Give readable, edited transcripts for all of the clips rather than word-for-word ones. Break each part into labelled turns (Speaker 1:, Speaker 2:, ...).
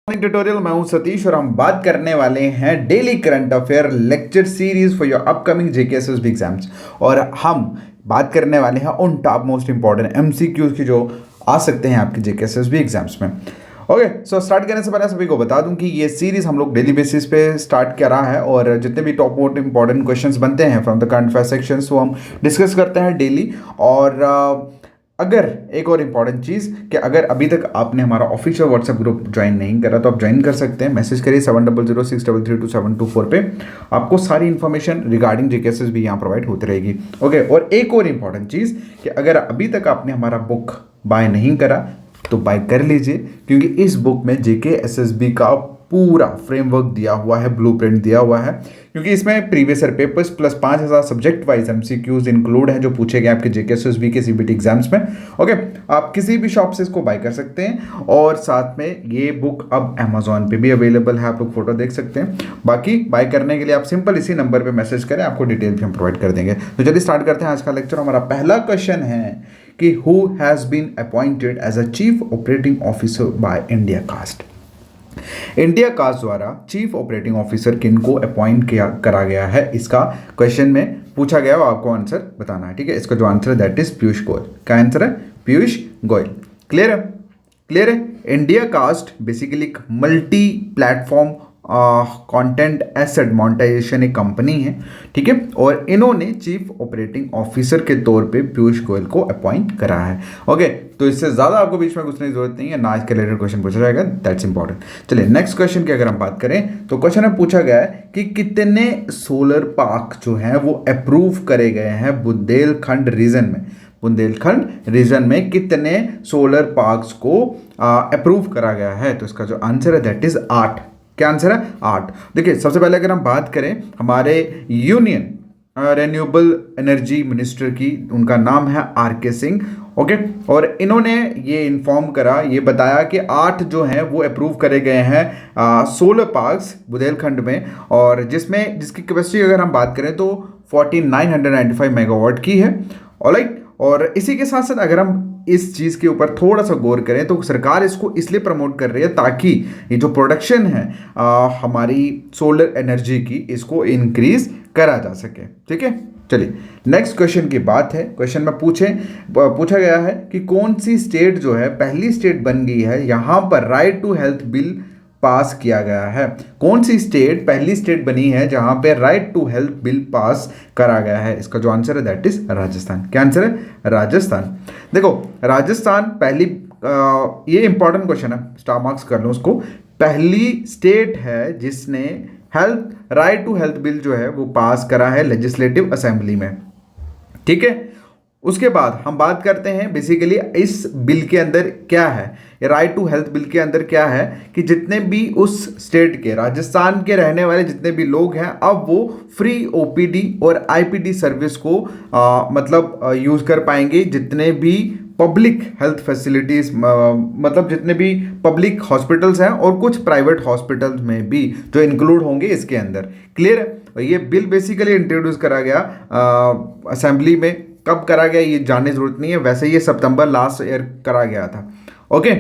Speaker 1: Tutorial. मैं हूं सतीश और हम बात करने वाले हैं daily current affair lecture series for your upcoming JKSSB exams. और हम बात करने वाले हैं उन टॉप मोस्ट इंपॉर्टेंट एमसीक्यूज की जो आ सकते हैं आपके जेकेएसएसबी एग्जाम्स में। ओके, सो स्टार्ट करने से पहले सभी को बता दूं कि ये सीरीज हम लोग डेली बेसिस पे स्टार्ट करा है और जितने भी टॉप मोस्ट इंपॉर्टेंट क्वेश्चंस बनते हैं from the current affair sections वो हम डिस्कस करते हैं डेली। और अगर एक और इम्पॉर्टेंट चीज़ कि अगर अभी तक आपने हमारा ऑफिशियल व्हाट्सएप ग्रुप ज्वाइन नहीं करा तो आप ज्वाइन कर सकते हैं। मैसेज करिए 7006332724 पे। आपको सारी इन्फॉर्मेशन रिगार्डिंग जेकेएसएस भी यहाँ प्रोवाइड होती रहेगी। ओके, और एक और इम्पॉर्टेंट चीज़ कि अगर अभी तक आपने हमारा बुक बाय नहीं करा तो बाय कर लीजिए, क्योंकि इस बुक में जेकेएसएसबी का पूरा फ्रेमवर्क दिया हुआ है, ब्लूप्रिंट दिया हुआ है, क्योंकि इसमें previous year papers plus 5000 subject wise MCQs include हैं जो पूछे गए आपके जेकेएसएसबी के सीबीटी एग्जाम्स में। ओके, आप किसी भी शॉप से इसको बाय कर सकते हैं और साथ में ये बुक अब अमेजोन पे भी अवेलेबल है, आप लोग फोटो देख सकते हैं। बाकी बाय करने के लिए आप सिंपल इसी नंबर पे मैसेज करें, आपको डिटेल भी हम प्रोवाइड कर देंगे। तो चलिए स्टार्ट करते हैं आज का लेक्चर। हमारा पहला क्वेश्चन है कि who has been appointed as a chief operating officer by IndiaCast. IndiaCast द्वारा चीफ ऑपरेटिंग ऑफिसर किनको अपॉइंट किया करा गया है, इसका क्वेश्चन में पूछा गया और आपको आंसर बताना है। ठीक है, इसका जो आंसर है दैट इज पीयूष गोयल। क्या आंसर है? पीयूष गोयल। क्लियर है? क्लियर है। इंडिया कास्ट बेसिकली एक multi platform content asset monetisation एक कंपनी है। ठीक है, और इन्होंने चीफ ऑपरेटिंग ऑफिसर के तौर पे पीयूष गोयल को अपॉइंट करा है। ओके, तो इससे ज़्यादा आपको बीच में घुसने की जरूरत नहीं है ना। आज के रिलेटेड क्वेश्चन पूछा जाएगा, दैट्स इंपॉर्टेंट। चलिए नेक्स्ट क्वेश्चन की अगर हम बात करें तो क्वेश्चन में पूछा गया है कि कितने सोलर पार्क जो हैं वो अप्रूव करे गए हैं बुंदेलखंड रीजन में। बुंदेलखंड रीजन में कितने सोलर पार्क्स को अप्रूव करा गया है? तो इसका जो आंसर है दैट इज 8। क्या आंसर है? 8। देखिए, सबसे पहले अगर हम बात करें हमारे यूनियन रेन्यूएबल एनर्जी मिनिस्टर की, उनका नाम है आर.के. सिंह। ओके, और इन्होंने ये इन्फॉर्म करा, ये बताया कि 8 जो हैं वो अप्रूव करे गए हैं सोलर पार्क्स बुंदेलखंड में, और जिसकी कैपेसिटी अगर हम बात करें तो 4995 मेगावाट की है। ऑलराइट, और इसी के साथ साथ अगर हम इस चीज़ के ऊपर थोड़ा सा गौर करें तो सरकार इसको इसलिए प्रमोट कर रही है ताकि ये जो प्रोडक्शन है हमारी सोलर एनर्जी की, इसको इंक्रीज करा जा सके। ठीक है, चलिए नेक्स्ट क्वेश्चन की बात है। क्वेश्चन में पूछा गया है कि कौन सी स्टेट जो है पहली स्टेट बन गई है यहाँ पर right to health bill pass किया गया है। कौन सी स्टेट पहली स्टेट बनी है जहां पे right to health bill pass करा गया है? इसका जो आंसर है दैट इज राजस्थान। क्या आंसर है? राजस्थान। देखो, राजस्थान पहली ये इंपॉर्टेंट क्वेश्चन है, स्टार मार्क्स कर लो उसको। पहली स्टेट है जिसने राइट टू हेल्थ बिल जो है वो पास करा है लेजिस्लेटिव असेंबली में। ठीक है, उसके बाद हम बात करते हैं बेसिकली इस बिल के अंदर क्या है। राइट टू हेल्थ बिल के अंदर क्या है कि जितने भी उस स्टेट के, राजस्थान के रहने वाले जितने भी लोग हैं, अब वो फ्री ओपीडी और आईपीडी सर्विस को मतलब यूज़ कर पाएंगे। जितने भी पब्लिक हेल्थ फैसिलिटीज़, मतलब जितने भी पब्लिक हॉस्पिटल्स हैं और कुछ प्राइवेट हॉस्पिटल्स में भी जो इंक्लूड होंगे इसके अंदर। क्लियर है? ये बिल बेसिकली इंट्रोड्यूस करा गया असेंबली में। कब करा गया ये जानने की जरूरत नहीं है, वैसे ये सितंबर लास्ट ईयर करा गया था। ओके,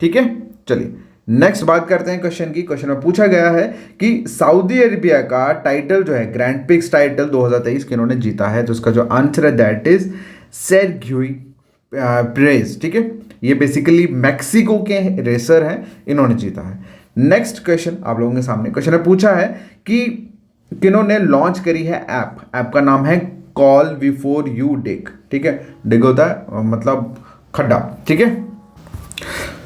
Speaker 1: ठीक है, चलिए नेक्स्ट बात करते हैं क्वेश्चन की। क्वेश्चन में पूछा गया है कि सऊदी अरेबिया का टाइटल जो है ग्रैंड प्रिक्स टाइटल 2023 किन्होंने जीता है? तो इसका जो आंसर है दैट इज सेर्गियो पेरेज। ठीक है, ये बेसिकली मैक्सिको के रेसर हैं, इन्होंने जीता है। नेक्स्ट क्वेश्चन आप लोगों के सामने क्वेश्चन में पूछा है कि किन्होंने लॉन्च करी है ऐप का नाम है कॉल बिफोर यू डिग। ठीक है, डिग होता है मतलब खड्डा। ठीक है,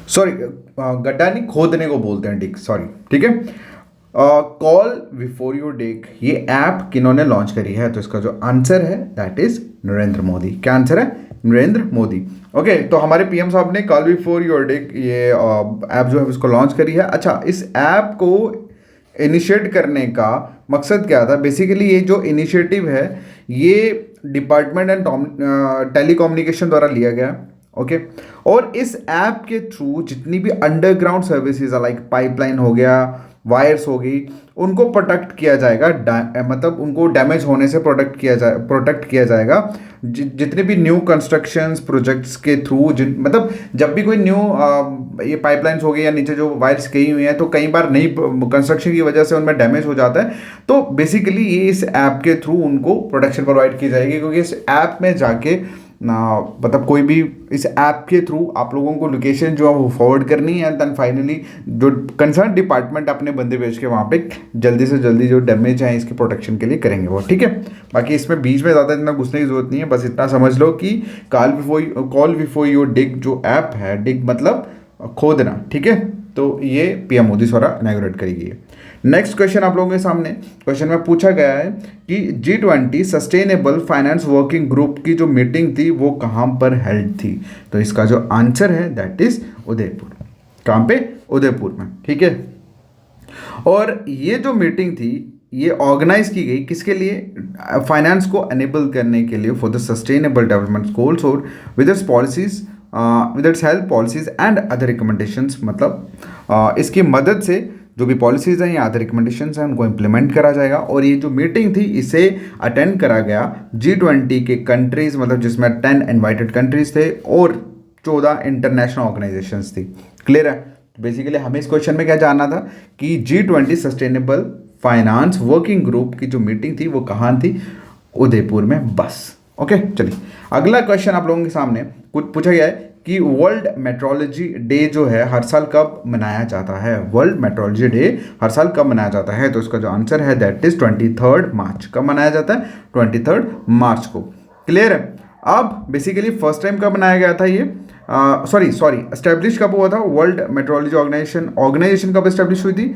Speaker 1: सॉरी गड्ढा नहीं, खोदने को बोलते हैं डिग, सॉरी। ठीक है, कॉल बिफोर यू डिग ये ऐप किन्होंने लॉन्च करी है? तो इसका जो आंसर है दैट इज नरेंद्र मोदी। क्या आंसर है? नरेंद्र मोदी। ओके, तो हमारे पीएम साहब ने कॉल बिफोर यू डिग ये ऐप जो है उसको लॉन्च करी है। अच्छा, इस ऐप को इनिशिएट करने का मकसद क्या था? बेसिकली ये जो इनिशिएटिव है ये डिपार्टमेंट एंड टेलीकम्युनिकेशन द्वारा लिया गया। ओके, और इस ऐप के थ्रू जितनी भी अंडरग्राउंड सर्विसेज लाइक पाइपलाइन हो गया, वायर्स हो गई, उनको प्रोटेक्ट किया जाएगा, मतलब उनको डैमेज होने से प्रोटेक्ट किया जाएगा। जितने भी न्यू कंस्ट्रक्शंस प्रोजेक्ट्स के थ्रू मतलब जब भी कोई न्यू ये पाइपलाइंस हो गई या नीचे जो वायर्स गई हुई हैं तो कई बार नई कंस्ट्रक्शन की वजह से उनमें डैमेज हो जाता है। तो बेसिकली ये इस ऐप के थ्रू उनको प्रोटेक्शन प्रोवाइड की जाएगी, क्योंकि इस ऐप में जाके मतलब कोई भी इस ऐप के थ्रू आप लोगों को लोकेशन जो है वो फॉरवर्ड करनी है, देन फाइनली जो कंसर्न डिपार्टमेंट अपने बंदे भेज के वहाँ पे जल्दी से जल्दी जो डैमेज है इसके प्रोटेक्शन के लिए करेंगे वो, ठीक है। बाकी इसमें बीच में ज़्यादा इतना घुसने की जरूरत नहीं है, बस इतना समझ लो कि कॉल बिफोर योर डिग जो ऐप है, डिग मतलब खोदना, ठीक है। तो ये पीएम मोदी द्वारा इनॉग्रेट करी गई है। नेक्स्ट क्वेश्चन आप लोगों के सामने क्वेश्चन में पूछा गया है कि G20 sustainable finance working group की जो मीटिंग थी वो कहाँ पर हेल्ड थी। तो इसका जो आंसर है दैट इज उदयपुर। कहाँ पे? उदयपुर में, ठीक है। और ये जो मीटिंग थी ये ऑर्गेनाइज की गई किसके लिए? फाइनेंस को एनेबल करने के लिए for the sustainable development goals और with its policies with its health policies and other recommendations. मतलब इसकी मदद से जो भी पॉलिसीज़ हैं या अदर रिकमेंडेशंस हैं उनको इम्प्लीमेंट करा जाएगा। और ये जो मीटिंग थी इसे अटेंड करा गया G20 के कंट्रीज़, मतलब जिसमें 10 इनवाइटेड कंट्रीज़ थे और 14 इंटरनेशनल ऑर्गेनाइजेशंस थी। क्लियर है? बेसिकली हमें इस क्वेश्चन में क्या जानना था कि G20 sustainable finance working group की जो मीटिंग थी वो कहाँ थी? उदयपुर में, बस। ओके, चलिए अगला क्वेश्चन आप लोगों के सामने कुछ पूछा गया है कि वर्ल्ड मेट्रोलॉजी डे जो है हर साल कब मनाया जाता है? वर्ल्ड मेट्रोलॉजी डे हर साल कब मनाया जाता है? तो इसका जो आंसर है दैट इज 23 मार्च। कब मनाया जाता है? 23 मार्च को। क्लियर है? अब बेसिकली फर्स्ट टाइम कब मनाया गया था ये? सॉरी एस्टेब्लिश कब हुआ था? वर्ल्ड मेट्रोलॉजी ऑर्गेनाइजेशन कब एस्टेब्लिश हुई थी?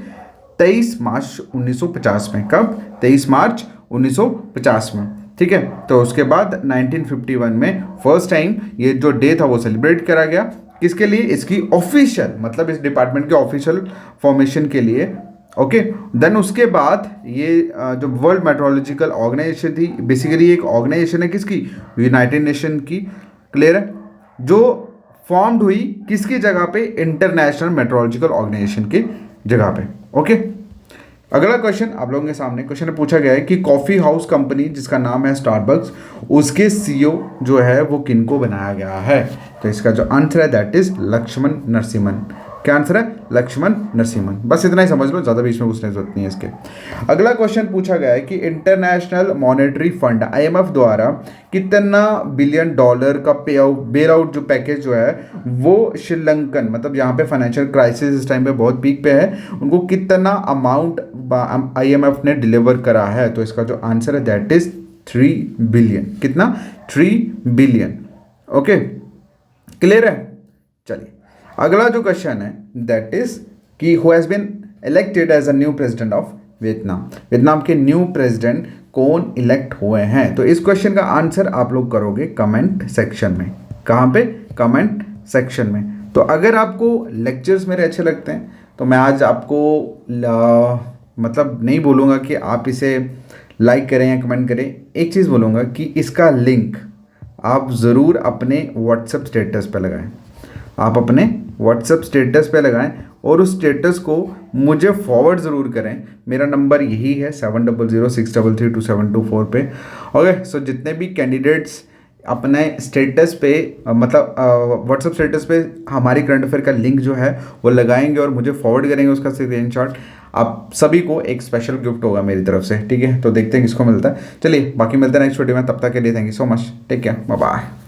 Speaker 1: 23 मार्च 1950 में। कब? 23 मार्च 1950 में, ठीक है। तो उसके बाद 1951 में फर्स्ट टाइम ये जो डे था वो सेलिब्रेट करा गया। किसके लिए? इसकी ऑफिशियल, मतलब इस डिपार्टमेंट के ऑफिशियल फॉर्मेशन के लिए। ओके, देन उसके बाद ये जो वर्ल्ड मेट्रोलॉजिकल ऑर्गेनाइजेशन थी बेसिकली एक ऑर्गेनाइजेशन है किसकी? यूनाइटेड नेशन की। क्लियर है? जो फॉर्म्ड हुई किसकी जगह पे? इंटरनेशनल मेट्रोलॉजिकल ऑर्गेनाइजेशन की जगह पे। ओके, अगला क्वेश्चन आप लोगों के सामने क्वेश्चन में पूछा गया है कि कॉफ़ी हाउस कंपनी जिसका नाम है स्टारबक्स, उसके सीईओ जो है वो किनको बनाया गया है? तो इसका जो आंसर है दैट इज लक्ष्मण नरसिम्हन। क्या आंसर है? लक्ष्मण नरसिम्हन। बस इतना ही समझ लो, ज़्यादा बीच में घुसने की जरूरत नहीं है इसके। अगला क्वेश्चन पूछा गया है कि इंटरनेशनल मॉनेटरी फंड IMF द्वारा कितना बिलियन डॉलर का बेल आउट जो पैकेज जो है वो श्रीलंकन, मतलब यहाँ पे फाइनेंशियल क्राइसिस इस टाइम पे बहुत पीक पे है, उनको कितना अमाउंट IMF ने डिलीवर करा है? तो इसका जो आंसर है दैट इज 3 बिलियन। कितना? 3 बिलियन। ओके, क्लियर है? चलिए अगला जो क्वेश्चन है दैट इज कि who has been elected as a new president of Vietnam. Vietnam के न्यू प्रेसिडेंट कौन इलेक्ट हुए हैं? तो इस क्वेश्चन का आंसर आप लोग करोगे कमेंट सेक्शन में। कहाँ पे? कमेंट सेक्शन में। तो अगर आपको लेक्चर्स मेरे अच्छे लगते हैं तो मैं आज आपको मतलब नहीं बोलूँगा कि आप इसे लाइक करें या कमेंट करें। एक चीज़ बोलूँगा कि इसका लिंक आप ज़रूर अपने व्हाट्सएप स्टेटस पे लगाएं। आप अपने व्हाट्सएप स्टेटस पे लगाएं और उस स्टेटस को मुझे फॉरवर्ड ज़रूर करें। मेरा नंबर यही है 7006332724 पे। ओके, सो जितने भी कैंडिडेट्स अपने स्टेटस पे मतलब व्हाट्सएप स्टेटस पे हमारी करंट अफेयर का लिंक जो है वो लगाएंगे और मुझे फॉरवर्ड करेंगे उसका स्क्रीनशॉट, आप सभी को एक स्पेशल गिफ्ट होगा मेरी तरफ से, ठीक है। तो देखते हैं किसको मिलता है। चलिए बाकी मिलते हैं नेक्स्ट वीडियो में, तब तक के लिए thank you so much, take care, bye bye.